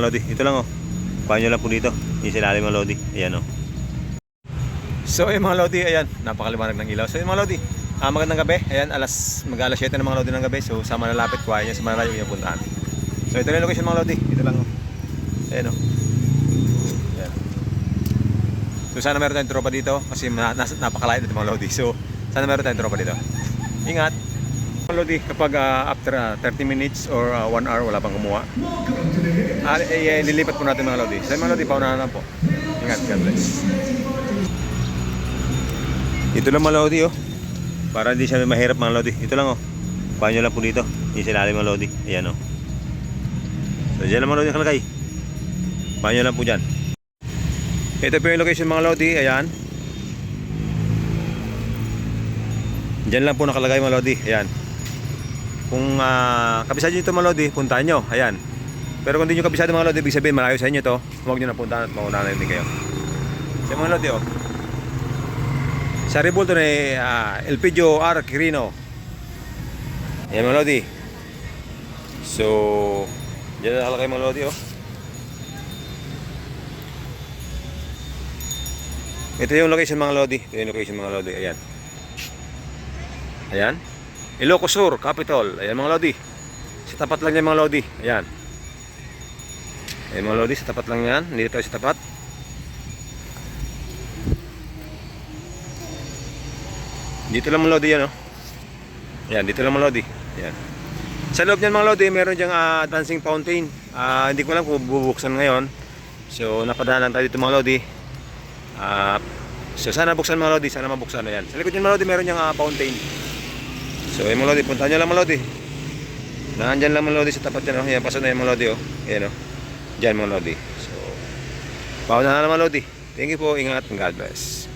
mga lodi. Ito lang oh. Paano lang po dito. Yung silalim mga lodi. Ayan oh. So yung mga lodi, ayan, napakaliwanag ng ilaw. So yung mga lodi, magandang gabi. Ayan, mag-alas 7 ng mga lodi ng gabi. So sa malalapit ko, ayan, sa malayo yung puntahan. So ito na yung location mga lodi. Ito lang oh. Ayan oh. Ayan. So sana meron tayong tropa dito kasi napakalayo dito mga lodi. So sana meron tayong tropa dito. Ingat mga lodi, kapag after 30 minutes or 1 hour wala pang kumuha, lilipat po natin mga lodi. So mga lodi, paunahan lang po. Ingat, God bless. Ito lang mga lodi oh. Para hindi siya mahirap mga lodi. Ito lang oh. Paano lang po dito. Yung silalim mga lodi. Ayan oh. So dyan lang mga lodi nakalagay. Paano lang po dyan. Ito po yung location mga lodi. Ayan. Dyan lang po nakalagay mga lodi. Ayan. Kung kabisado nyo ito mga lodi, puntahan nyo. Ayan. Pero kung hindi nyo kabisado mga lodi, ibig sabihin malayo sa inyo to, huwag nyo na puntahan at maunahan na din kayo. So mga lodi oh. Sa Rebulto ni Elpidio R. Quirino. Ayan mga lodi. So dyan nakalagay mga lodi oh. Ito yung location mga lodi. Ito yung location mga lodi. Ayan. Ayan. Ilocos Sur, Capital. Ayan mga lodi. Sa tapat lang yan mga lodi. Ayan. Ayan mga lodi, sa tapat lang yan. Hindi tayo sa tapat. Dito lang mga lodi yan oh. Ayan, dito lang mga lodi. Ayan. Sa loob niyan mga lodi, meron diyang dancing fountain. Hindi ko alam kung bubuksan ngayon. So napadaan lang tayo dito mga lodi. So sana buksan mga lodi, sana mabuksan. Ayan. Sa likod niyan mga lodi, meron diyang fountain. So yung mga lodi, puntahan nyo lang mga lodi. Nandyan lang mga lodi sa tapat dyan oh. Ayan, pasok na yung mga lodi oh. Ayan oh. Dyan mga lodi. So pauna na lang mga lodi. Thank you po, ingat, God bless.